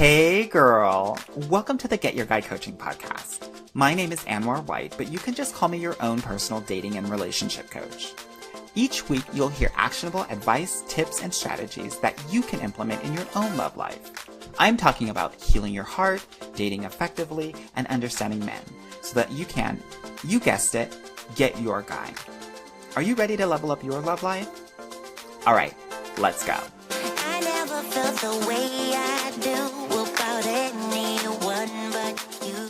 Hey girl, welcome to the Get Your Guide Coaching podcast. My name is Anwar White, but you can just call me your own personal dating and relationship coach. Each week, you'll hear actionable advice, tips, and strategies that you can implement in your own love life. I'm talking about healing your heart, dating effectively, and understanding men so that you can, you guessed it, get your guy. Are you ready to level up your love life? All right, let's go. I never felt the way I do about anyone but you.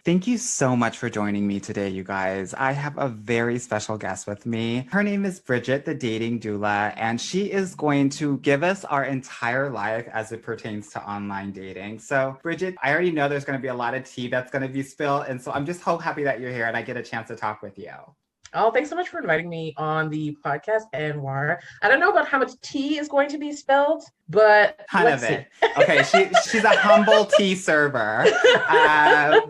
Thank you so much for joining me today, you guys. I have a very special guest with me. Her name is Bridget, the dating doula, and she is going to give us our entire life as it pertains to online dating. So, Bridget, I already know there's going to be a lot of tea that's going to be spilled, and so I'm just so happy that you're here and I get a chance to talk with you. Oh, thanks so much for inviting me on the podcast, Anwar. I don't know about how much tea is going to be spilled, but Ton of it. Okay, she's a humble tea server.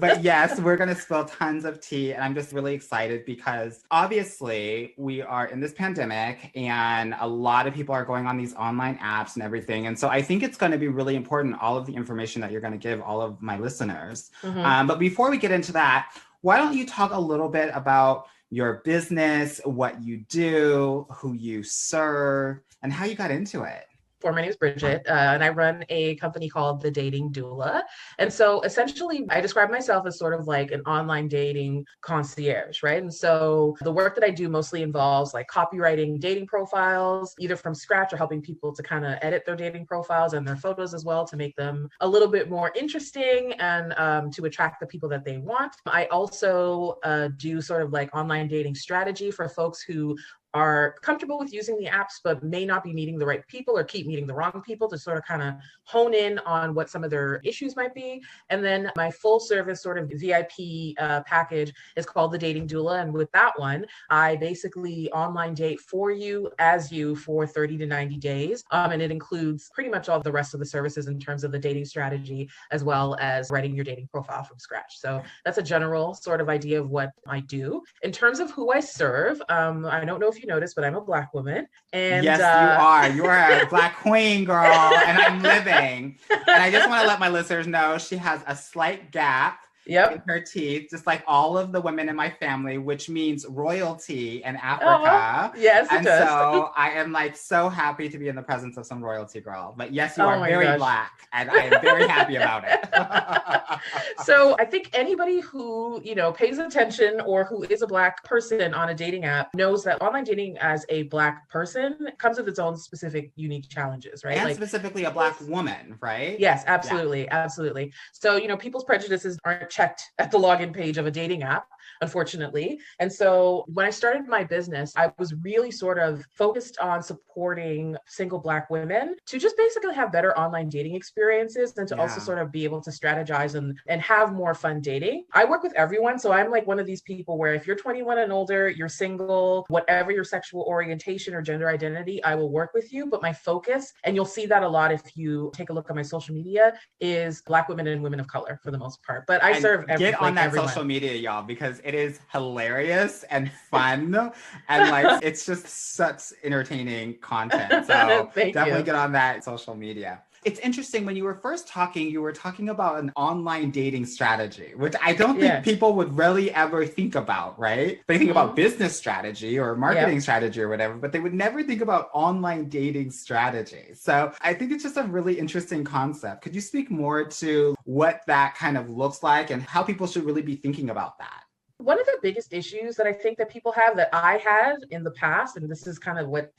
But yes, we're going to spill tons of tea. And I'm just really excited because obviously we are in this pandemic and a lot of people are going on these online apps and everything. And so I think it's going to be really important, all of the information that you're going to give all of my listeners. But before we get into that, why don't you talk a little bit about your business, what you do, who you serve, and how you got into it? My name is Bridget, and I run a company called The Dating Doula. And so essentially, I describe myself as sort of like an online dating concierge, right? And so the work that I do mostly involves like copywriting dating profiles, either from scratch or helping people to kind of edit their dating profiles and their photos as well to make them a little bit more interesting and to attract the people that they want. I also do sort of like online dating strategy for folks who are comfortable with using the apps, but may not be meeting the right people or keep meeting the wrong people to sort of kind of hone in on what some of their issues might be. And then my full service sort of VIP package is called the Dating Doula. And with that one, I basically online date for you as you for 30 to 90 days. And it includes pretty much all the rest of the services in terms of the dating strategy, as well as writing your dating profile from scratch. So that's a general sort of idea of what I do. In terms of who I serve, I don't know if you noticed, but I'm a Black woman. And yes, you are. You are a Black queen, girl, and I'm living. And I just want to let my listeners know she has a slight gap in her teeth, just like all of the women in my family, which means royalty in Africa. Yes, and so I am like so happy to be in the presence of some royalty, girl. But yes, you are very Black, and I am very happy about it. So I think anybody who, you know, pays attention or who is a Black person on a dating app knows that online dating as a Black person comes with its own specific unique challenges, right? And like, specifically a Black woman, right? Yes, absolutely. Yeah. Absolutely. So, you know, people's prejudices aren't checked at the login page of a dating app, unfortunately. And so when I started my business, I was really sort of focused on supporting single Black women to just basically have better online dating experiences and to also sort of be able to strategize and have more fun dating. I work with everyone. So I'm like one of these people where if you're 21 and older, you're single, whatever your sexual orientation or gender identity, I will work with you. But my focus, and you'll see that a lot if you take a look at my social media, is Black women and women of color for the most part. But I serve get on that everyone. Social media, y'all, because it is hilarious and fun. And like, it's just such entertaining content. So definitely get on that social media. It's interesting, when you were first talking, you were talking about an online dating strategy, which I don't think people would really ever think about, right? They think about business strategy or marketing strategy or whatever, but they would never think about online dating strategy. So I think it's just a really interesting concept. Could you speak more to what that kind of looks like and how people should really be thinking about that? One of the biggest issues that I think that people have, that I had in the past, and this is kind of what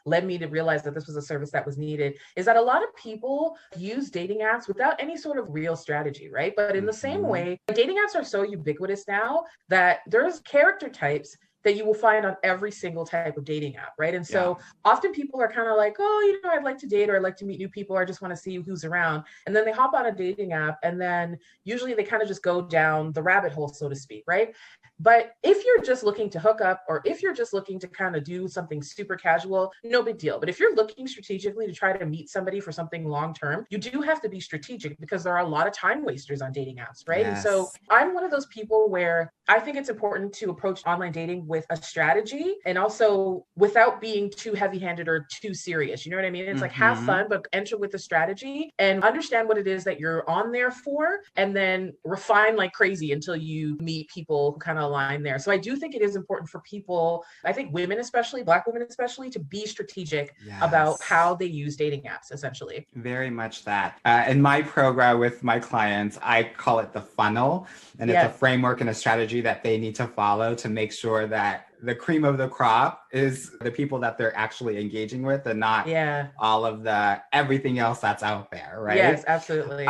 led me to realize that this was a service that was needed, is that a lot of people use dating apps without any sort of real strategy, right? But in the same way, dating apps are so ubiquitous now that there's character types that you will find on every single type of dating app, right? And so often people are kind of like, oh, you know, I'd like to date or I'd like to meet new people or I just want to see who's around. And then they hop on a dating app and then usually they kind of just go down the rabbit hole, so to speak, right? But if you're just looking to hook up or if you're just looking to kind of do something super casual, no big deal. But if you're looking strategically to try to meet somebody for something long-term, you do have to be strategic because there are a lot of time wasters on dating apps, right? Yes. And so I'm one of those people where I think it's important to approach online dating with a strategy and also without being too heavy-handed or too serious. You know what I mean? It's like have fun, but enter with a strategy and understand what it is that you're on there for, and then refine like crazy until you meet people who kind of align there. So I do think it is important for people, I think women especially, Black women especially, to be strategic about how they use dating apps, essentially. Very much that. In my program with my clients, I call it the funnel, and it's a framework and a strategy that they need to follow to make sure that the cream of the crop is the people that they're actually engaging with, and not all of the everything else that's out there, right? Yes, absolutely.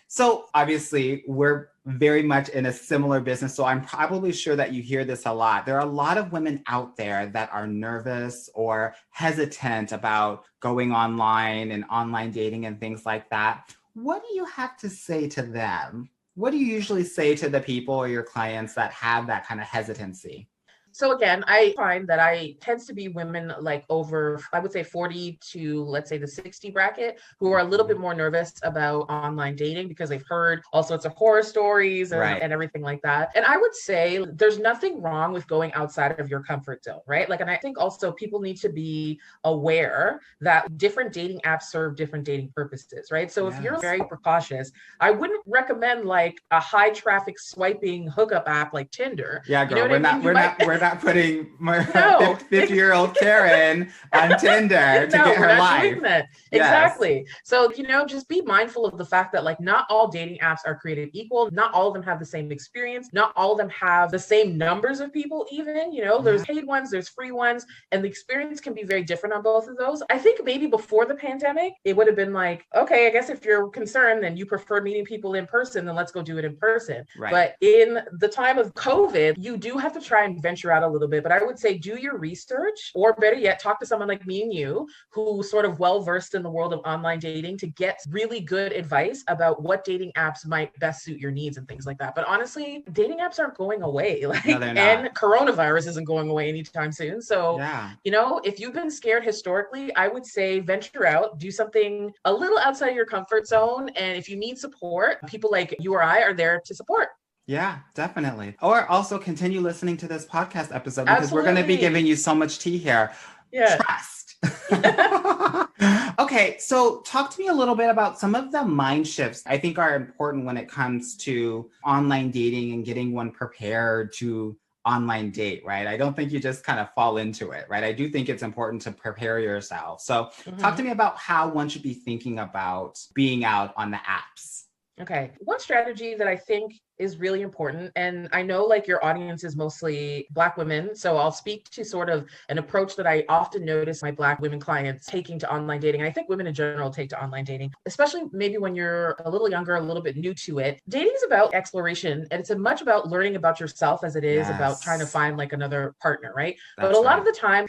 So obviously we're very much in a similar business. So I'm probably sure that you hear this a lot. There are a lot of women out there that are nervous or hesitant about going online and online dating and things like that. What do you have to say to them? What do you usually say to the people or your clients that have that kind of hesitancy? So again, I find that I tends to be women like over, I would say 40 to let's say the 60 bracket, who are a little bit more nervous about online dating because they've heard all sorts of horror stories and everything like that. And I would say there's nothing wrong with going outside of your comfort zone, right? Like, and I think also people need to be aware that different dating apps serve different dating purposes, right? So if you're very precautious, I wouldn't recommend like a high traffic swiping hookup app like Tinder. Yeah, girl, you know we're not putting my 50-year-old Karen on Tinder to get her life. Exactly. So, you know, just be mindful of the fact that like not all dating apps are created equal. Not all of them have the same experience. Not all of them have the same numbers of people even, you know, there's paid ones, there's free ones, and the experience can be very different on both of those. I think maybe before the pandemic, it would have been like, okay, I guess if you're concerned and you prefer meeting people in person, then let's go do it in person. Right. But in the time of COVID, you do have to try and venture out a little bit, but I would say do your research, or better yet, talk to someone like me and you who sort of well-versed in the world of online dating to get really good advice about what dating apps might best suit your needs and things like that. But honestly, dating apps aren't going away. And coronavirus isn't going away anytime soon. So, you know, if you've been scared historically, I would say venture out, do something a little outside of your comfort zone. And if you need support, people like you or I are there to support. Yeah, definitely. Or also continue listening to this podcast episode because we're going to be giving you so much tea here. Yeah. Trust. Okay, so talk to me a little bit about some of the mind shifts I think are important when it comes to online dating and getting one prepared to online date, right? I don't think you just kind of fall into it, right? I do think it's important to prepare yourself. So talk to me about how one should be thinking about being out on the apps. Okay. One strategy that I think is really important, and I know like your audience is mostly Black women, so I'll speak to sort of an approach that I often notice my Black women clients taking to online dating. I think women in general take to online dating, especially maybe when you're a little younger, a little bit new to it. Dating is about exploration, and it's as much about learning about yourself as it is about trying to find like another partner, right? But a lot of the time,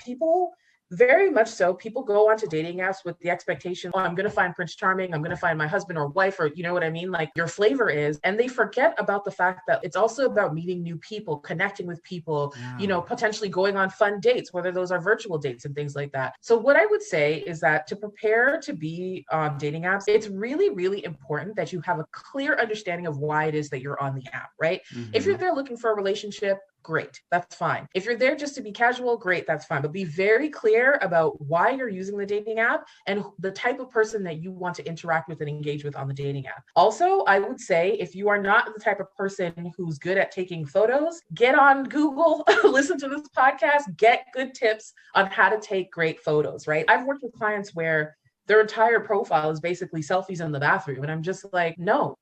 very much so, people go onto dating apps with the expectation, oh, I'm going to find Prince Charming, I'm going to find my husband or wife, or you know what I mean? Like your flavor is, and they forget about the fact that it's also about meeting new people, connecting with people, you know, potentially going on fun dates, whether those are virtual dates and things like that. So what I would say is that to prepare to be on dating apps, it's really, really important that you have a clear understanding of why it is that you're on the app, right? If you're there looking for a relationship, great, that's fine. If you're there just to be casual, great, that's fine. But be very clear about why you're using the dating app and the type of person that you want to interact with and engage with on the dating app. Also, I would say if you are not the type of person who's good at taking photos, get on Google, listen to this podcast, get good tips on how to take great photos, right? I've worked with clients where their entire profile is basically selfies in the bathroom. And I'm just like, no.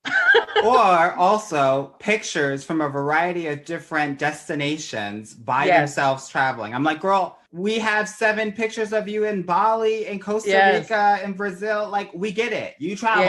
Or also pictures from a variety of different destinations by themselves traveling. I'm like, girl, we have 7 pictures of you in Bali, in Costa Rica, in Brazil. Like, we get it. You travel.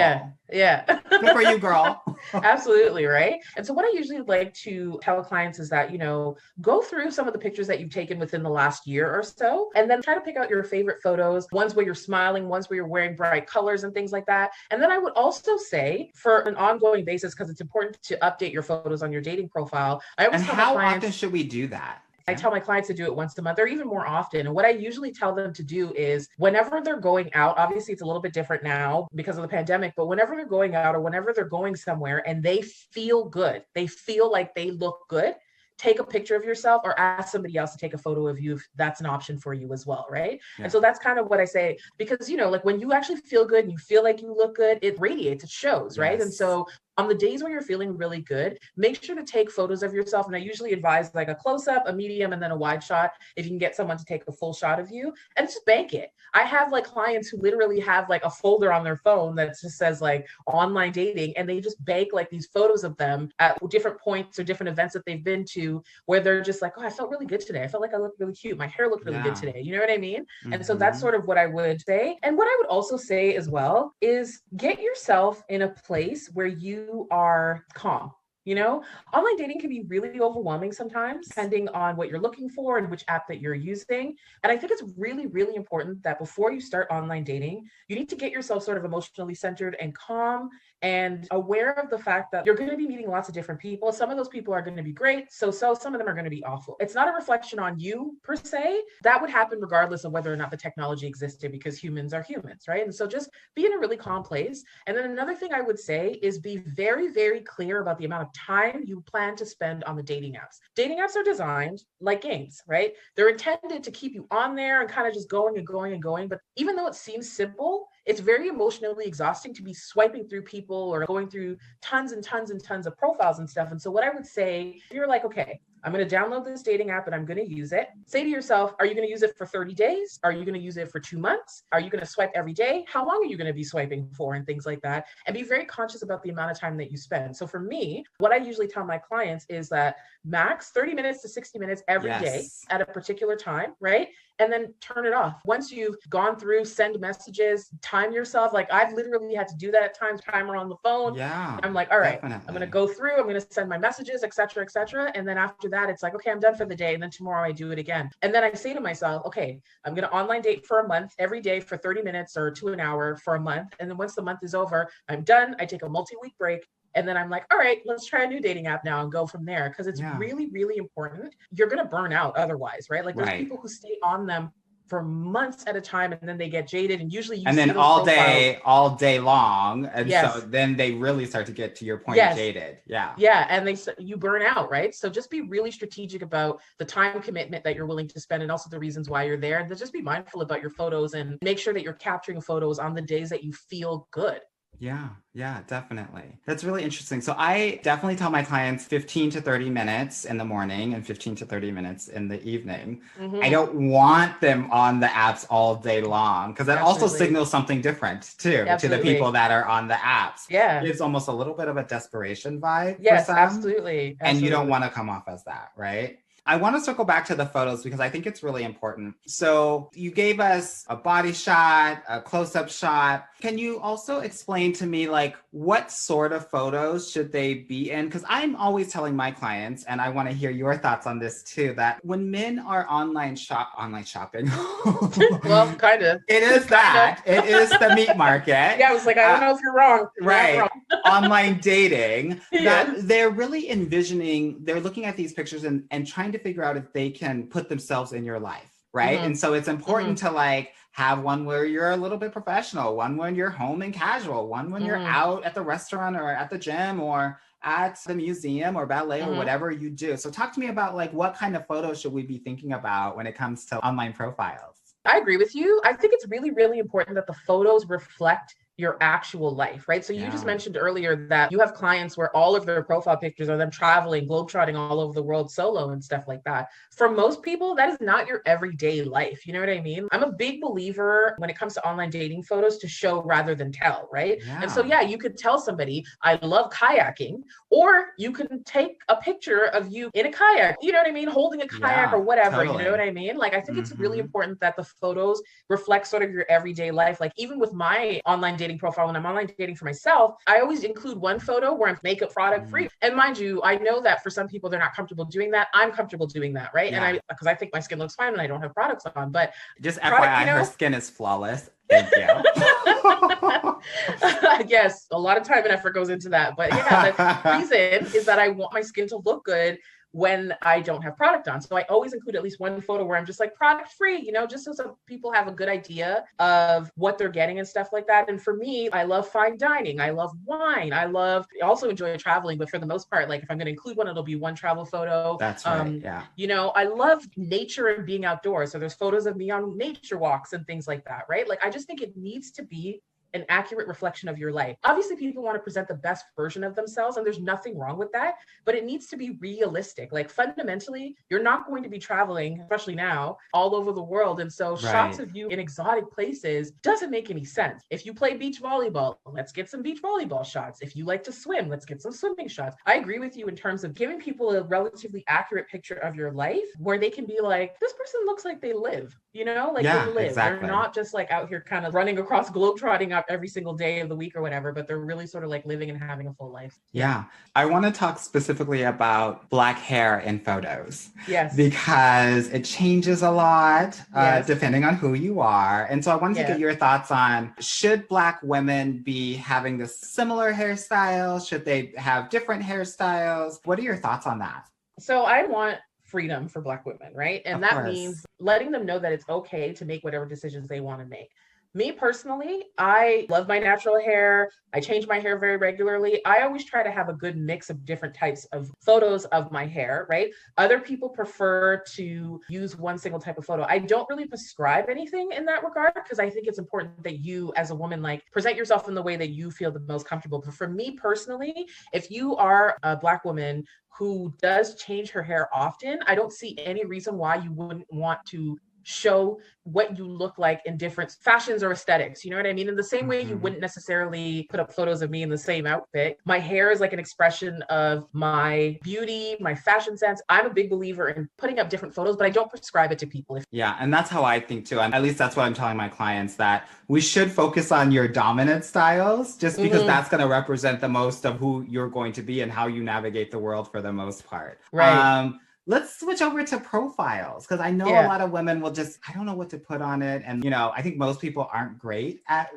Yeah. Good for you, girl. Absolutely, right? And so what I usually like to tell clients is that, you know, go through some of the pictures that you've taken within the last year or so, and then try to pick out your favorite photos, ones where you're smiling, ones where you're wearing bright colors and things like that. And then I would also say, for an ongoing basis, because it's important to update your photos on your dating profile. And how often should we do that? I tell my clients to do it once a month or even more often. And what I usually tell them to do is whenever they're going out, obviously it's a little bit different now because of the pandemic, but whenever they're going out or whenever they're going somewhere and they feel good, they feel like they look good, take a picture of yourself or ask somebody else to take a photo of you if that's an option for you as well, right? Yeah. And so that's kind of what I say, because, you know, like when you actually feel good and you feel like you look good, it radiates, it shows, right? And so on the days where you're feeling really good, make sure to take photos of yourself. And I usually advise like a close-up, a medium, and then a wide shot if you can get someone to take a full shot of you, and just bank it. I have like clients who literally have like a folder on their phone that just says like online dating, and they just bank like these photos of them at different points or different events that they've been to, where they're just like, oh, I felt really good today. I felt like I looked really cute. My hair looked really good today. You know what I mean? And so that's sort of what I would say. And what I would also say as well is get yourself in a place where you are calm. You know, online dating can be really overwhelming sometimes, depending on what you're looking for and which app that you're using. And I think it's really, really important that before you start online dating, you need to get yourself sort of emotionally centered and calm and aware of the fact that you're going to be meeting lots of different people. Some of those people are going to be great. So some of them are going to be awful. It's not a reflection on you per se. That would happen regardless of whether or not the technology existed, because humans are humans, right? And so just be in a really calm place. And then another thing I would say is be very, very clear about the amount of time you plan to spend on the dating apps. Dating apps are designed like games, right? They're intended to keep you on there and kind of just going and going and going. But even though it seems simple, it's very emotionally exhausting to be swiping through people or going through tons and tons and tons of profiles and stuff. And so what I would say, if you're like, okay, I'm going to download this dating app and I'm going to use it. Say to yourself, are you going to use it for 30 days? Are you going to use it for 2 months? Are you going to swipe every day? How long are you going to be swiping for, and things like that? And be very conscious about the amount of time that you spend. So for me, what I usually tell my clients is that max 30 minutes to 60 minutes every day at a particular time, right? And then turn it off. Once you've gone through, send messages, time yourself. Like I've literally had to do that at times, timer on the phone. Yeah. I'm like, all right, definitely. I'm going to go through, I'm going to send my messages, et cetera, et cetera. And then after that, it's like, okay, I'm done for the day. And then tomorrow I do it again. And then I say to myself, okay, I'm going to online date for a month, every day for 30 minutes or to an hour for a month. And then once the month is over, I'm done. I take a multi-week break. And then I'm like, all right, let's try a new dating app now and go from there. Because it's really, really important. You're going to burn out otherwise, right? Like there's people who stay on them for months at a time, and then they get jaded, and usually you see all day long, and so then they really start to get, to your point, jaded. And you burn out, right? So just be really strategic about the time commitment that you're willing to spend, and also the reasons why you're there, and then just be mindful about your photos and make sure that you're capturing photos on the days that you feel good. Yeah, definitely. That's really interesting. So I definitely tell my clients 15 to 30 minutes in the morning and 15 to 30 minutes in the evening. I don't want them on the apps all day long, because that also signals something different too to the people that are on the apps. It's almost a little bit of a desperation vibe. Yes, for some, absolutely. And you don't want to come off as that, right? I want to circle back to the photos because I think it's really important. So you gave us a body shot, a close-up shot. Can you also explain to me, like, what sort of photos should they be in? Because I'm always telling my clients, and I want to hear your thoughts on this too, that when men are online shopping. Well, kind of. It is that. It is the meat market. I was like, I don't know if you're wrong. Right. Wrong. Online dating. That they're really envisioning, they're looking at these pictures and trying to figure out if they can put themselves in your life. Right. And so it's important to like have one where you're a little bit professional, one when you're home and casual, one when you're out at the restaurant or at the gym or at the museum or ballet or whatever you do. So talk to me about like what kind of photos should we be thinking about when it comes to online profiles? I agree with you. I think it's really, really important that the photos reflect your actual life, right? So you just mentioned earlier that you have clients where all of their profile pictures are them traveling, globetrotting all over the world solo and stuff like that. For most people, that is not your everyday life. You know what I mean? I'm a big believer when it comes to online dating photos to show rather than tell, right? And so, you could tell somebody, I love kayaking, or you can take a picture of you in a kayak, you know what I mean? Holding a kayak or whatever, you know what I mean? Like, I think it's really important that the photos reflect sort of your everyday life. Like even with my online dating profile, when I'm online dating for myself, I always include one photo where I'm makeup product free. And mind you, I know that for some people, they're not comfortable doing that. I'm comfortable doing that, right? And because I think my skin looks fine and I don't have products on, but just FYI, her skin is flawless. Thank you. Yes, a lot of time and effort goes into that. But the reason is that I want my skin to look good when I don't have product on. So I always include at least one photo where I'm just like product free, you know, just so people have a good idea of what they're getting and stuff like that. And for me, I love fine dining. I love wine. I also enjoy traveling, but for the most part, like if I'm going to include one, it'll be one travel photo. That's right. Yeah. You know, I love nature and being outdoors. So there's photos of me on nature walks and things like that, right? Like I just think it needs to be an accurate reflection of your life. Obviously, people want to present the best version of themselves, and there's nothing wrong with that, but it needs to be realistic. Like fundamentally, you're not going to be traveling, especially now, all over the world. And so shots of you in exotic places doesn't make any sense. If you play beach volleyball, let's get some beach volleyball shots. If you like to swim, let's get some swimming shots. I agree with you in terms of giving people a relatively accurate picture of your life where they can be like, this person looks like they live, you know, like they live. Exactly. They're not just like out here kind of running across globetrotting out every single day of the week or whatever, but they're really sort of like living and having a full life. Yeah. I want to talk specifically about Black hair in photos. Yes. Because it changes a lot depending on who you are. And so I wanted to get your thoughts on, should Black women be having this similar hairstyle? Should they have different hairstyles? What are your thoughts on that? So I want freedom for Black women, right? And that means letting them know that it's okay to make whatever decisions they want to make. Me personally, I love my natural hair. I change my hair very regularly. I always try to have a good mix of different types of photos of my hair, right? Other people prefer to use one single type of photo. I don't really prescribe anything in that regard because I think it's important that you as a woman, like present yourself in the way that you feel the most comfortable. But for me personally, if you are a Black woman who does change her hair often, I don't see any reason why you wouldn't want to show what you look like in different fashions or aesthetics. You know what I mean? In the same way you wouldn't necessarily put up photos of me in the same outfit. My hair is like an expression of my beauty, my fashion sense. I'm a big believer in putting up different photos, but I don't prescribe it to people. Yeah, and that's how I think too. And at least that's what I'm telling my clients, that we should focus on your dominant styles just because that's going to represent the most of who you're going to be and how you navigate the world for the most part. Right. Let's switch over to profiles, because I know a lot of women will just, I don't know what to put on it. And, you know, I think most people aren't great at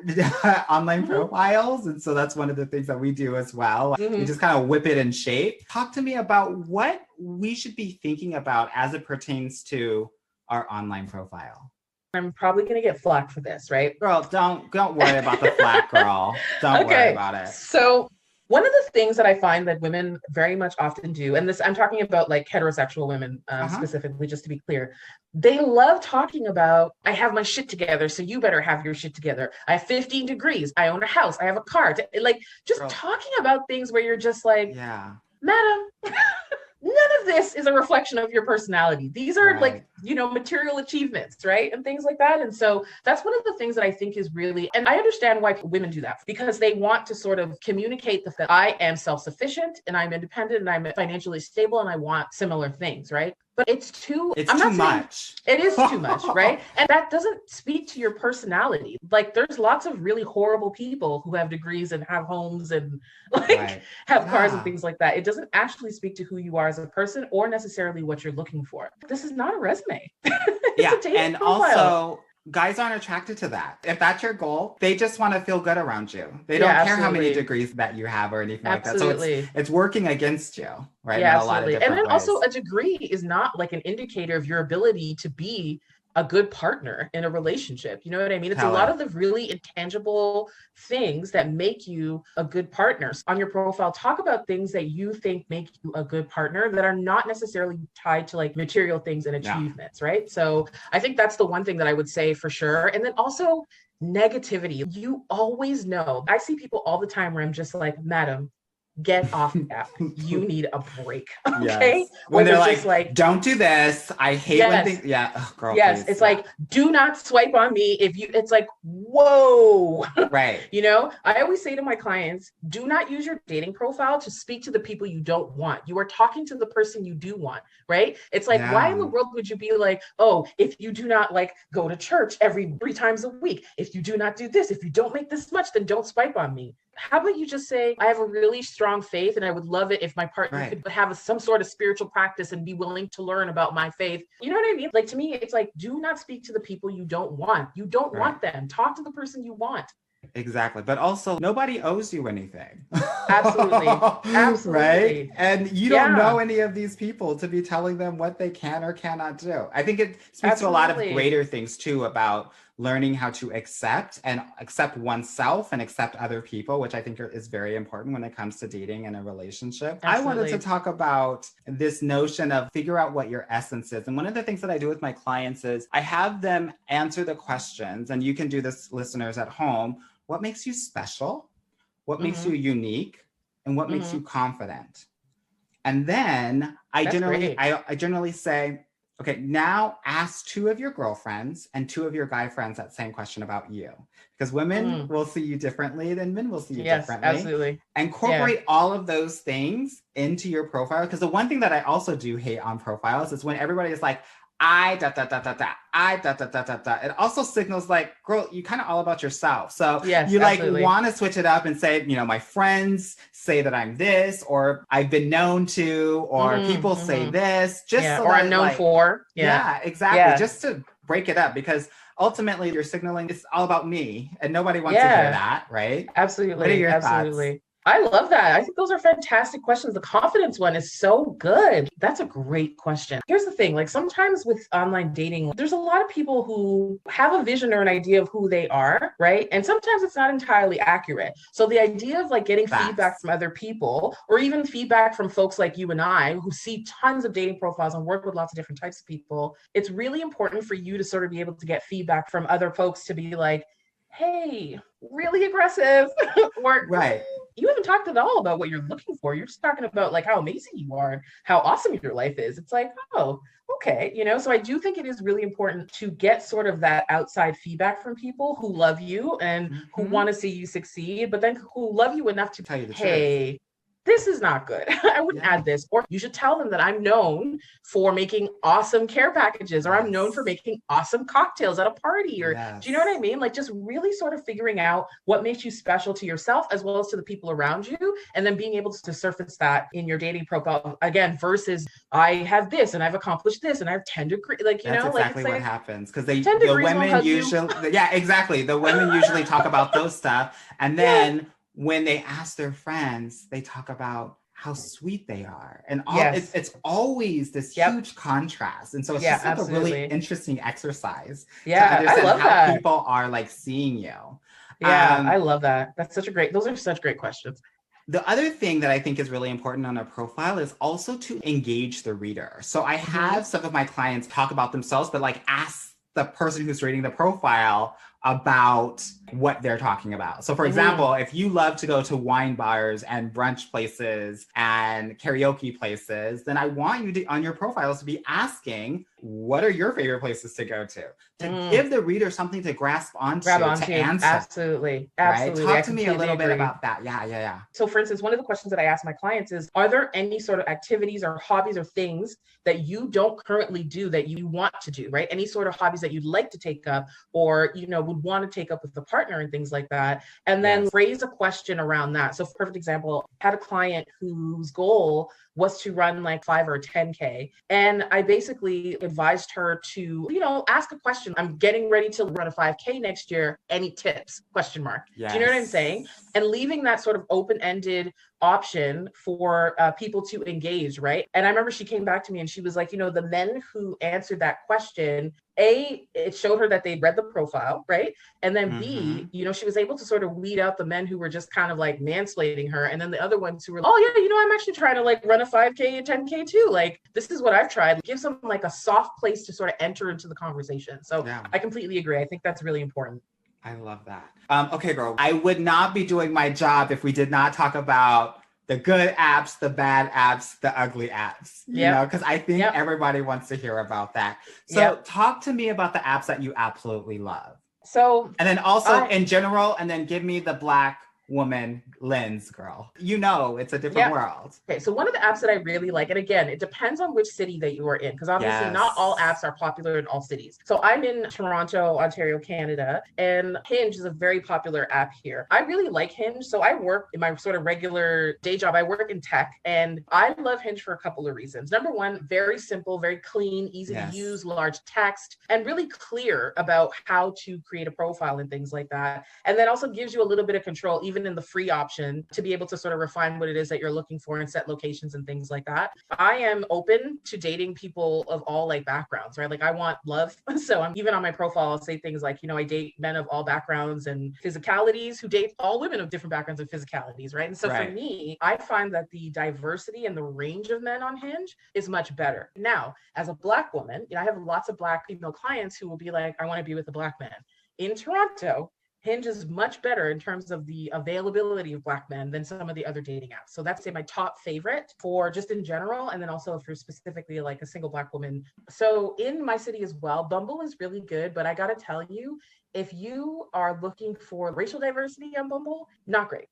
online profiles. And so that's one of the things that we do as well. We just kind of whip it in shape. Talk to me about what we should be thinking about as it pertains to our online profile. I'm probably going to get flack for this, right? Girl, don't worry about the flack, girl. Don't worry about it. So one of the things that I find that women very much often do, and this I'm talking about like heterosexual women specifically, just to be clear, they love talking about, I have my shit together, so you better have your shit together. I have 15 degrees. I own a house. I have a car. Like just talking about things where you're just like, madam, none of this is a reflection of your personality. These are like, you know, material achievements, right? And things like that. And so that's one of the things that I think is really, and I understand why women do that, because they want to sort of communicate the fact I am self-sufficient and I'm independent and I'm financially stable and I want similar things, right? But it's too much. It is too much, right? And that doesn't speak to your personality. Like there's lots of really horrible people who have degrees and have homes and like have cars and things like that. It doesn't actually speak to who you are as a person or necessarily what you're looking for. This is not a resume. And also guys aren't attracted to that. If that's your goal, they just want to feel good around you. They don't care how many degrees that you have or anything like that. So it's working against you, right? Yeah, absolutely. And then also a degree is not like an indicator of your ability to be a good partner in a relationship. You know what I mean? It's a lot of the really intangible things that make you a good partner. So on your profile, talk about things that you think make you a good partner that are not necessarily tied to like material things and achievements, right? So I think that's the one thing that I would say for sure. And then also negativity. You always know. I see people all the time where I'm just like, madam, get off that. You need a break. Okay. Yes. When they're like, don't do this. I hate when things, girl. Yes. Please. It's like, do not swipe on me. It's like, whoa. Right. You know, I always say to my clients, do not use your dating profile to speak to the people you don't want. You are talking to the person you do want, right? It's like, why in the world would you be like, oh, if you do not like go to church every 3 times a week, if you do not do this, if you don't make this much, then don't swipe on me. How about you just say, I have a really strong faith and I would love it if my partner could have some sort of spiritual practice and be willing to learn about my faith. You know what I mean? Like to me, it's like, do not speak to the people you don't want. You don't want them. Talk to the person you want. Exactly. But also, nobody owes you anything. Absolutely. Absolutely. Right? And you don't know any of these people to be telling them what they can or cannot do. I think it speaks to a lot of greater things too about learning how to accept oneself and accept other people, which I think is very important when it comes to dating and a relationship. Absolutely. I wanted to talk about this notion of figure out what your essence is. And one of the things that I do with my clients is I have them answer the questions, and you can do this, listeners at home. What makes you special? What makes you unique? And what makes you confident? And then I generally say, okay, now ask 2 of your girlfriends and 2 of your guy friends that same question about you. Because women will see you differently than men will see you differently. Absolutely. Incorporate all of those things into your profile. Because the one thing that I also do hate on profiles is when everybody is like, I ... It also signals like, girl, you kind of all about yourself. So you like want to switch it up and say, you know, my friends say that I'm this, or I've been known to, or people say this, just so or that, I'm known for. Yeah, exactly. Just to break it up, because ultimately you're signaling it's all about me, and nobody wants to hear that, right? Absolutely. What are your thoughts? I love that. I think those are fantastic questions. The confidence one is so good. That's a great question. Here's the thing, like sometimes with online dating, there's a lot of people who have a vision or an idea of who they are, right? And sometimes it's not entirely accurate. So the idea of like getting feedback from other people, or even feedback from folks like you and I who see tons of dating profiles and work with lots of different types of people, it's really important for you to sort of be able to get feedback from other folks to be like, hey, really aggressive, or you haven't talked at all about what you're looking for. You're just talking about like how amazing you are and how awesome your life is. It's like, oh, okay. You know, so I do think it is really important to get sort of that outside feedback from people who love you and who want to see you succeed, but then who love you enough to tell you the truth. This is not good. I wouldn't add this. Or you should tell them that I'm known for making awesome care packages, or I'm known for making awesome cocktails at a party, or do you know what I mean? Like just really sort of figuring out what makes you special to yourself as well as to the people around you, and then being able to surface that in your dating profile again, versus I have this and I've accomplished this and I have 10 degrees, like, you know, exactly like what happens. Because the women usually, the women usually talk about those stuff. And then when they ask their friends, they talk about how sweet they are. And it's always this huge contrast. And so it's just like a really interesting exercise to understand how people are like seeing you. I love that. Those are such great questions. The other thing that I think is really important on a profile is also to engage the reader. So I have some of my clients talk about themselves, but like ask the person who's reading the profile about what they're talking about. So for example, if you love to go to wine bars and brunch places and karaoke places, then I want you to, on your profiles, to be asking, what are your favorite places to go to give the reader something to grab onto. Answer. Absolutely. Right? Talk to me a little bit about that. Yeah. So for instance, one of the questions that I ask my clients is, are there any sort of activities or hobbies or things that you don't currently do that you want to do, right? Any sort of hobbies that you'd like to take up, or, you know, would want to take up with a partner and things like that. And then raise a question around that. So perfect example, I had a client whose goal was to run like 5 or 10K. And I basically advised her to, you know, ask a question. I'm getting ready to run a 5K next year. Any tips? ? Do you know what I'm saying? And leaving that sort of open-ended option for people to engage, right? And I remember she came back to me and she was like, you know, the men who answered that question, A, it showed her that they'd read the profile, right? And then B, you know, she was able to sort of weed out the men who were just kind of like mansplaining her. And then the other ones who were, oh yeah, you know, I'm actually trying to like run a 5K and 10K too. Like, this is what I've tried. Give them like a soft place to sort of enter into the conversation. So I completely agree. I think that's really important. I love that. Okay, girl, I would not be doing my job if we did not talk about the good apps, the bad apps, the ugly apps, you know, because I think everybody wants to hear about that. So talk to me about the apps that you absolutely love. So, and then also in general, and then give me the Black woman lens, girl. You know, it's a different world. Okay, so one of the apps that I really like, and again, it depends on which city that you are in, because obviously not all apps are popular in all cities. So I'm in Toronto, Ontario, Canada, and Hinge is a very popular app here. I really like Hinge. So I work in my sort of regular day job, I work in tech, and I love Hinge for a couple of reasons. Number one, very simple, very clean, easy to use, large text, and really clear about how to create a profile and things like that. And then also gives you a little bit of control, even in the free option, to be able to sort of refine what it is that you're looking for and set locations and things like that. I am open to dating people of all like backgrounds, right? Like I want love. So I'm even on my profile, I'll say things like, you know, I date men of all backgrounds and physicalities who date all women of different backgrounds and physicalities, right? And so for me, I find that the diversity and the range of men on Hinge is much better. Now, as a Black woman, you know, I have lots of Black female clients who will be like, I want to be with a Black man. In Toronto, Hinge is much better in terms of the availability of Black men than some of the other dating apps. So that's, say, my top favorite for just in general. And then also if you're specifically like a single Black woman. So in my city as well, Bumble is really good, but I got to tell you, if you are looking for racial diversity on Bumble, not great.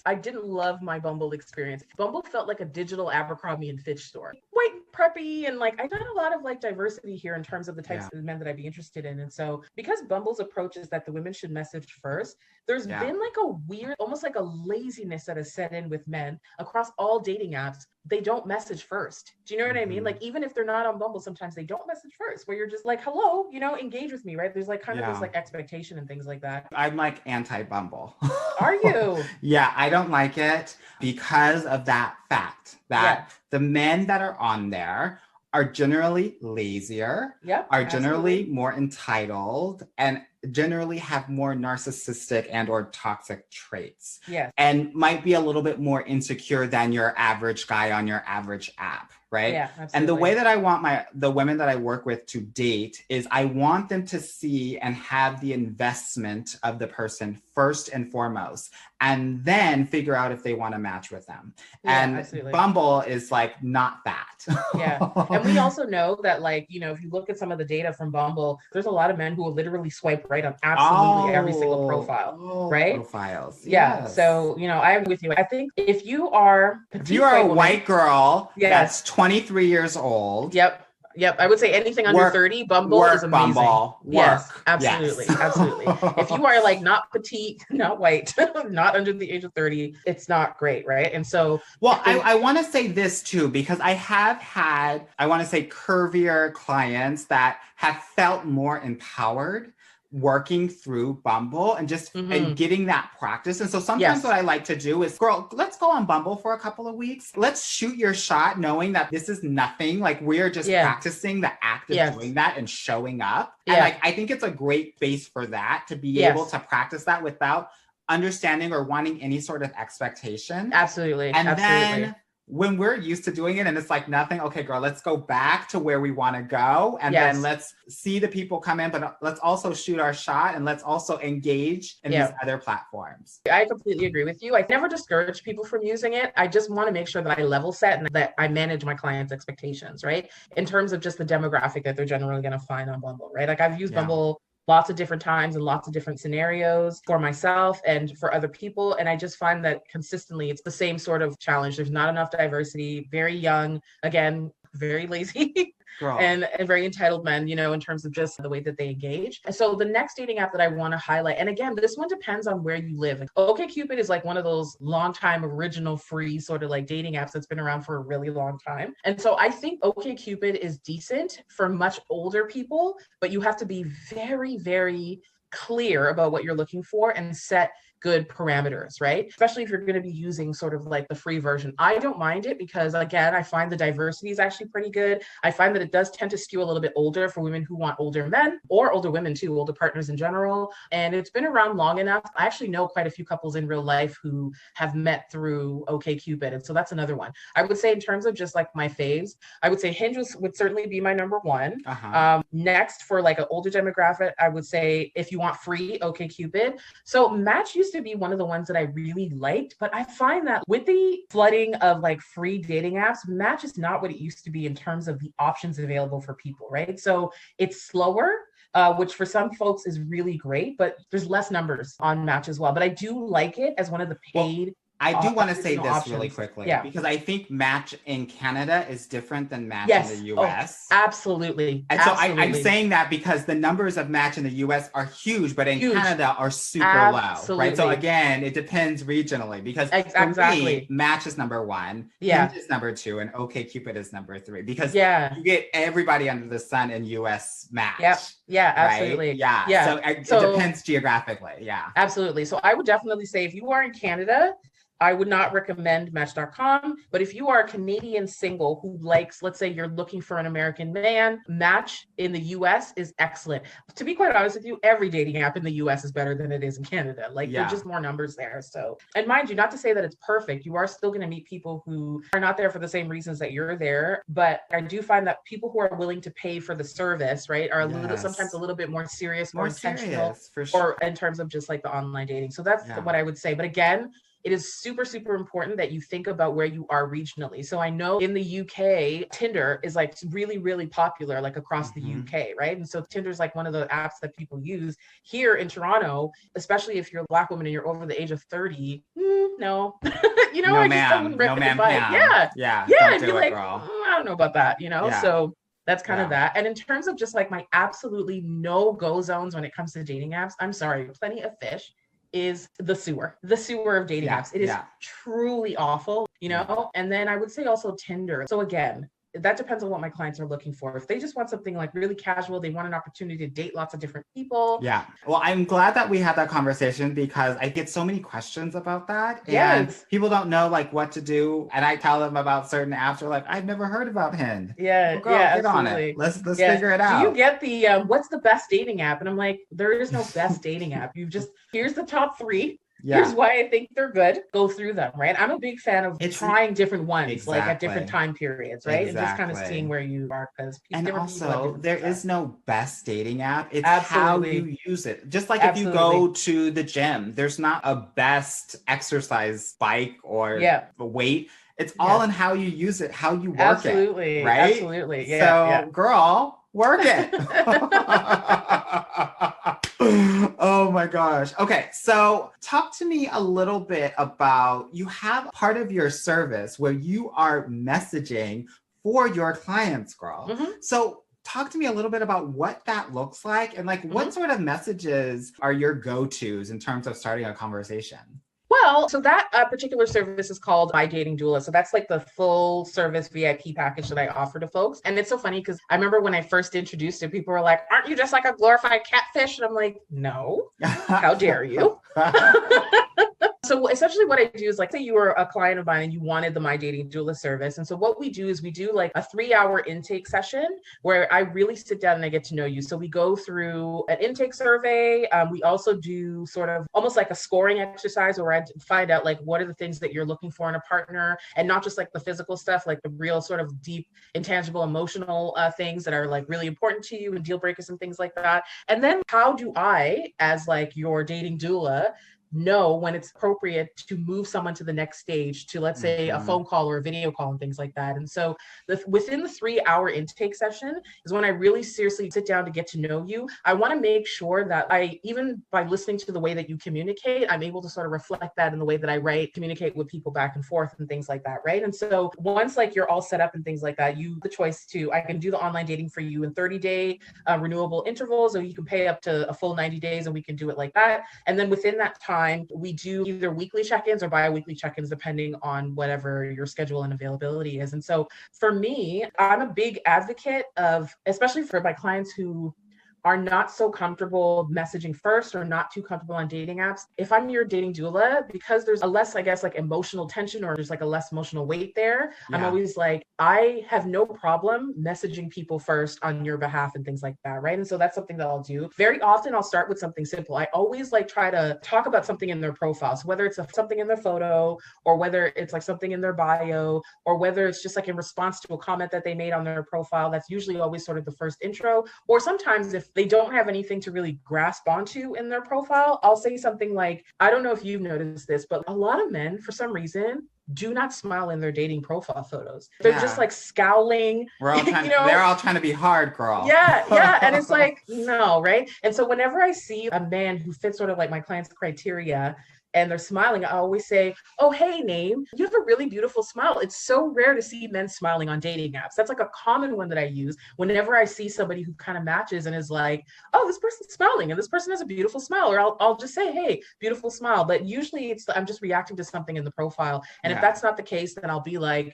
I didn't love my Bumble experience. Bumble felt like a digital Abercrombie and Fitch store. White, preppy, and like I got a lot of like diversity here in terms of the types of men that I'd be interested in. And so because Bumble's approach is that the women should message first, there's been like a weird, almost like a laziness that has set in with men across all dating apps. They don't message first. Do you know what I mean? Like, even if they're not on Bumble, sometimes they don't message first, where you're just like, hello, you know, engage with me, right? There's like kind of this like expectation and things like that. I'm like anti-Bumble. Are you? Yeah, I don't like it because of that fact that the men that are on there are generally lazier, are generally more entitled, and generally have more narcissistic and or toxic traits. And might be a little bit more insecure than your average guy on your average app, right? Yeah, absolutely. And the way that I want the women that I work with to date is I want them to see and have the investment of the person first and foremost, and then figure out if they want to match with them. And Bumble is like not that. And we also know that, like, you know, if you look at some of the data from Bumble, there's a lot of men who will literally swipe right on absolutely every single profile, right? Profiles. So, you know, I'm with you. I think if you are a white girl that's 23 years old. I would say anything under 30, Bumble is amazing. Yes, absolutely. Absolutely. If you are like not petite, not white, not under the age of 30, it's not great, right? And so I want to say this too, because I have had, I want to say, curvier clients that have felt more empowered working through Bumble and just and getting that practice. And so sometimes what I like to do is, girl, let's go on Bumble for a couple of weeks. Let's shoot your shot knowing that this is nothing. Like, we're just practicing the act of doing that and showing up. And like, I think it's a great base for that, to be able to practice that without understanding or wanting any sort of expectation. Absolutely. And then when we're used to doing it and it's like nothing, okay, girl, let's go back to where we want to go. And then let's see the people come in, but let's also shoot our shot and let's also engage in these other platforms. I completely agree with you. I never discourage people from using it. I just want to make sure that I level set and that I manage my clients' expectations, right? In terms of just the demographic that they're generally going to find on Bumble, right? Like, I've used Bumble lots of different times and lots of different scenarios for myself and for other people. And I just find that consistently it's the same sort of challenge. There's not enough diversity, very young, again, very lazy. And very entitled men, you know, in terms of just the way that they engage. And so the next dating app that I want to highlight, and again, this one depends on where you live. OkCupid is like one of those long-time original free sort of like dating apps that's been around for a really long time. And so I think OkCupid is decent for much older people, but you have to be very, very clear about what you're looking for and set good parameters, right? Especially if you're going to be using sort of like the free version. I don't mind it because, again, I find the diversity is actually pretty good. I find that it does tend to skew a little bit older for women who want older men, or older women too, older partners in general. And it's been around long enough. I actually know quite a few couples in real life who have met through OkCupid. And so that's another one. I would say in terms of just like my faves, I would say Hinge would certainly be my number one. Next, for like an older demographic, I would say if you want free, OkCupid. So Match used to be one of the ones that I really liked, but I find that with the flooding of like free dating apps, Match is not what it used to be in terms of the options available for people, right? So it's slower. which for some folks is really great, but there's less numbers on Match as well. But I do like it as one of the paid. I do want to say this options. really quickly, yeah, because I think Match in Canada is different than Match yes. in the US. Oh, absolutely. And absolutely. so I'm saying that because the numbers of Match in the US are huge, but in Canada are super absolutely. low, right? So again, it depends regionally, because exactly. me, Match is number 1, Hinge is number 2, and OkCupid is number 3, because you get everybody under the sun in US Match. Yeah, absolutely. Right? Yeah. So it depends geographically. Yeah. Absolutely. So I would definitely say if you are in Canada, I would not recommend Match.com. But if you are a Canadian single who likes, let's say you're looking for an American man, Match in the US is excellent. To be quite honest with you, every dating app in the US is better than it is in Canada. Like there's just more numbers there. So, and mind you, not to say that it's perfect. You are still going to meet people who are not there for the same reasons that you're there. But I do find that people who are willing to pay for the service, right, are sometimes a little bit more serious, more intentional, for sure. or in terms of just like the online dating. So that's what I would say. But again, it is super, super important that you think about where you are regionally. So I know in the UK, Tinder is like really, really popular, like across the UK, right? And so Tinder is like one of the apps that people use. Here in Toronto, especially if you're a Black woman and you're over the age of 30, no. you know, no, I ma'am. No, ma'am. Yeah. Don't I'd be like, I don't know about that, you know? So that's kind of that. And in terms of just like my absolutely no-go zones when it comes to dating apps, I'm sorry, Plenty of Fish is the sewer of dating apps. It is truly awful, you know? And then I would say also Tinder. So again, that depends on what my clients are looking for. If they just want something like really casual, they want an opportunity to date lots of different people. Yeah. Well, I'm glad that we had that conversation, because I get so many questions about that. And people don't know like what to do. And I tell them about certain apps. They're like, I've never heard about Hinge. Well, girl, get on it. Let's figure it out. Do you get the what's the best dating app? And I'm like, there is no best dating app. Here's the top 3. Here's why I think they're good. Go through them, right? I'm a big fan of trying different ones, like at different time periods, right? And just kind of seeing where you are, because there is no best dating app. It's how you use it. Just like if you go to the gym, there's not a best exercise bike or weight. It's all in how you use it, how you work it, right? Absolutely. Girl, work it. Oh my gosh. Okay, so talk to me a little bit about, you have part of your service where you are messaging for your clients, girl. So talk to me a little bit about what that looks like, and like what sort of messages are your go-tos in terms of starting a conversation? Well, so that particular service is called My Dating Doula. So that's like the full service VIP package that I offer to folks. And it's so funny because I remember when I first introduced it, people were like, aren't you just like a glorified catfish? And I'm like, no, how dare you? So essentially what I do is, like, say you were a client of mine and you wanted the My Dating Doula service. And so what we do is we do like a 3-hour intake session where I really sit down and I get to know you. So we go through an intake survey. We also do sort of almost like a scoring exercise where I find out like what are the things that you're looking for in a partner, and not just like the physical stuff, like the real sort of deep, intangible, emotional things that are like really important to you and deal breakers and things like that. And then how do I, as like your dating doula, know when it's appropriate to move someone to the next stage, to let's say a phone call or a video call and things like that. And so within the 3-hour intake session is when I really seriously sit down to get to know you. I want to make sure that even by listening to the way that you communicate, I'm able to sort of reflect that in the way that I write, communicate with people back and forth and things like that, right? And so once like you're all set up and things like that, you have the choice to, I can do the online dating for you in 30-day renewable intervals, or you can pay up to a full 90 days and we can do it like that. And then within that time, we do either weekly check-ins or bi-weekly check-ins, depending on whatever your schedule and availability is. And so for me, I'm a big advocate of, especially for my clients who are not so comfortable messaging first or not too comfortable on dating apps. If I'm your dating doula, because there's a less, I guess, like emotional tension, or there's like a less emotional weight there, I'm always like, I have no problem messaging people first on your behalf and things like that, right? And so that's something that I'll do. Very often I'll start with something simple. I always like try to talk about something in their profile. So whether it's something in their photo, or whether it's like something in their bio, or whether it's just like in response to a comment that they made on their profile, that's usually always sort of the first intro. Or sometimes if they don't have anything to really grasp onto in their profile, I'll say something like, I don't know if you've noticed this, but a lot of men, for some reason, do not smile in their dating profile photos. They're just like scowling. We're all trying, they're all trying to be hard, girl. Yeah. And it's like, no, right? And so whenever I see a man who fits sort of like my client's criteria and they're smiling, I always say, oh, hey, name, you have a really beautiful smile. It's so rare to see men smiling on dating apps. That's like a common one that I use whenever I see somebody who kind of matches and is like, oh, this person's smiling and this person has a beautiful smile. Or I'll just say, hey, beautiful smile. But usually I'm just reacting to something in the profile. And if that's not the case, then I'll be like,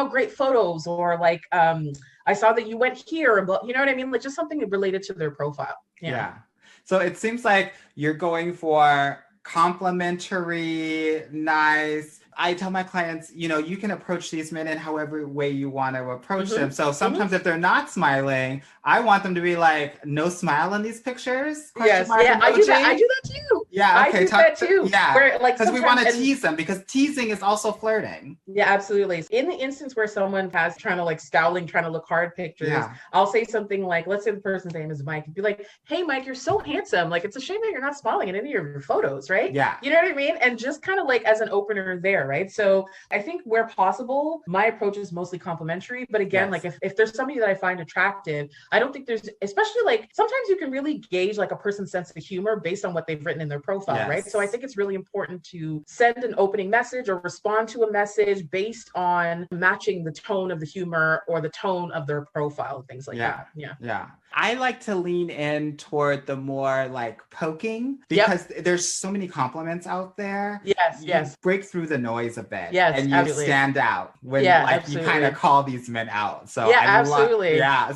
great photos, or like, I saw that you went here, you know what I mean? Like just something related to their profile. Yeah. So it seems like you're going for complimentary, nice. I tell my clients, you can approach these men in however way you want to approach them. So sometimes if they're not smiling, I want them to be like, no smile in these pictures? Yes, I do that too. Yeah, okay. I do that too. Yeah, because we want to tease them, because teasing is also flirting. Yeah, absolutely. In the instance where someone has trying to like scowling, trying to look hard pictures, I'll say something like, let's say the person's name is Mike, and be like, hey, Mike, you're so handsome. Like, it's a shame that you're not smiling in any of your photos, right? Yeah. You know what I mean? And just kind of like as an opener there, right? So I think where possible, my approach is mostly complimentary. But again, like if there's somebody that I find attractive, I don't think there's, especially like sometimes you can really gauge like a person's sense of humor based on what they've written in their profile, right? So I think it's really important to send an opening message or respond to a message based on matching the tone of the humor or the tone of their profile, things like that. Yeah. I like to lean in toward the more like poking, because there's so many compliments out there. Yes. Break through the noise a bit. Yes, and you absolutely. stand out when you kind of call these men out. So absolutely. I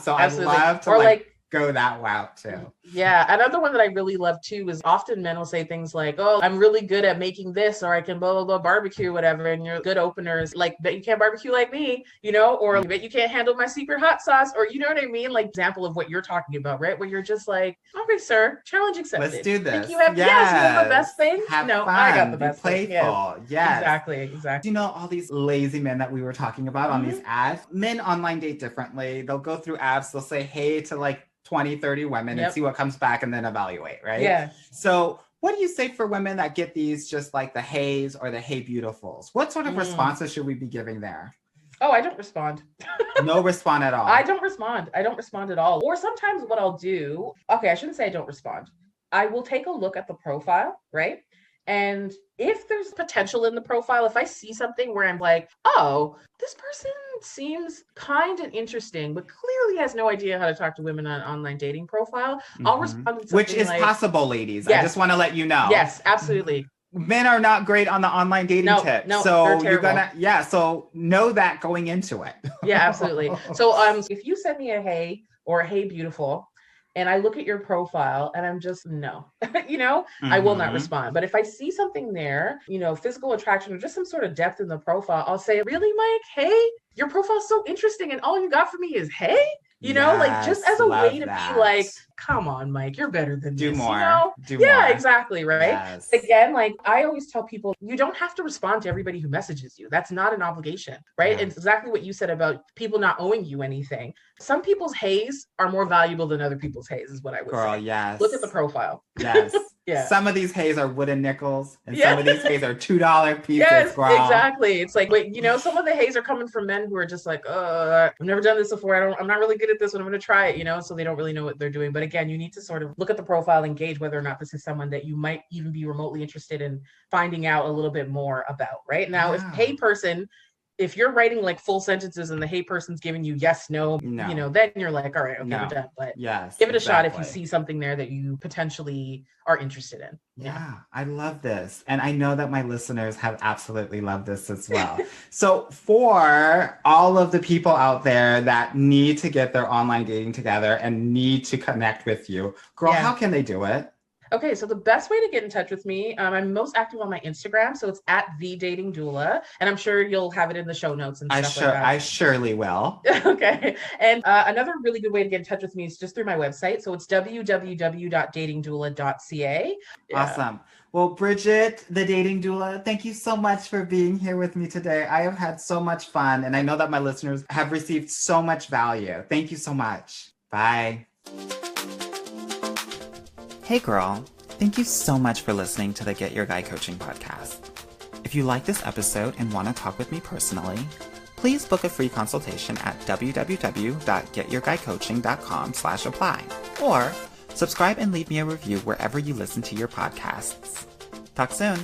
love to like go that route too. Yeah. Another one that I really love too is often men will say things like, oh, I'm really good at making this, or I can blah, blah, blah, barbecue, whatever. And your good openers, like, bet you can't barbecue like me, or bet you can't handle my secret hot sauce, or you know what I mean? Like example of what you're talking about, right? Where you're just like, okay, sir, challenge accepted. Let's do this. Think you have, you have the best thing? Have fun. I got the best thing. Playful. Yes. Exactly. All these lazy men that we were talking about on these ads, men online date differently. They'll go through apps, they'll say hey to like 20, 30 women and see what comes back and then evaluate, right? Yeah. So what do you say for women that get these just like the heys or the hey beautifuls? What sort of responses should we be giving there? Oh, I don't respond. No respond at all. I don't respond at all. Or sometimes what I'll do, okay, I shouldn't say I don't respond. I will take a look at the profile, right? And if there's potential in the profile, if I see something where I'm like, oh, this person seems kind and interesting, but clearly has no idea how to talk to women on an online dating profile, I'll respond with something which is possible, ladies. Yes. I just want to let you know. Yes, absolutely. Men are not great on the online dating tips. No, so you're gonna, so know that going into it. Yeah, absolutely. So if you send me a hey or a hey beautiful, and I look at your profile and I'm just, no, I will not respond. But if I see something there, physical attraction or just some sort of depth in the profile, I'll say, really, Mike? Hey, your profile's so interesting. And all you got for me is, hey, like just as a way to be like, come on, Mike, you're better than do this. More. Do yeah, more. Exactly. Right. Yes. Again, like I always tell people, you don't have to respond to everybody who messages you. That's not an obligation. Right. It's exactly what you said about people not owing you anything. Some people's hays are more valuable than other people's hays is what I would say. Yes. Look at the profile. Yes. Yeah. Some of these hays are wooden nickels and some of these hays are $2 pieces. Yes, girl. exactly. It's like, wait, some of the hays are coming from men who are just like, I've never done this before. I'm not really good at this one. I'm going to try it, so they don't really know what they're doing. But again, you need to sort of look at the profile and gauge whether or not this is someone that you might even be remotely interested in finding out a little bit more about, right? Now, if you're writing like full sentences and the hey person's giving you yes, no, then you're like, all right, okay, we're done. But give it a shot if you see something there that you potentially are interested in. Yeah, I love this. And I know that my listeners have absolutely loved this as well. So for all of the people out there that need to get their online dating together and need to connect with you, girl, how can they do it? Okay, so the best way to get in touch with me, I'm most active on my Instagram, so it's at The Dating Doula, and I'm sure you'll have it in the show notes and stuff like that. I surely will. Okay, and another really good way to get in touch with me is just through my website, so it's www.datingdoula.ca. Yeah. Awesome. Well, Bridget, the Dating Doula, thank you so much for being here with me today. I have had so much fun, and I know that my listeners have received so much value. Thank you so much. Bye. Hey girl, thank you so much for listening to the Get Your Guy Coaching podcast. If you like this episode and want to talk with me personally, please book a free consultation at www.getyourguycoaching.com/apply or subscribe and leave me a review wherever you listen to your podcasts. Talk soon.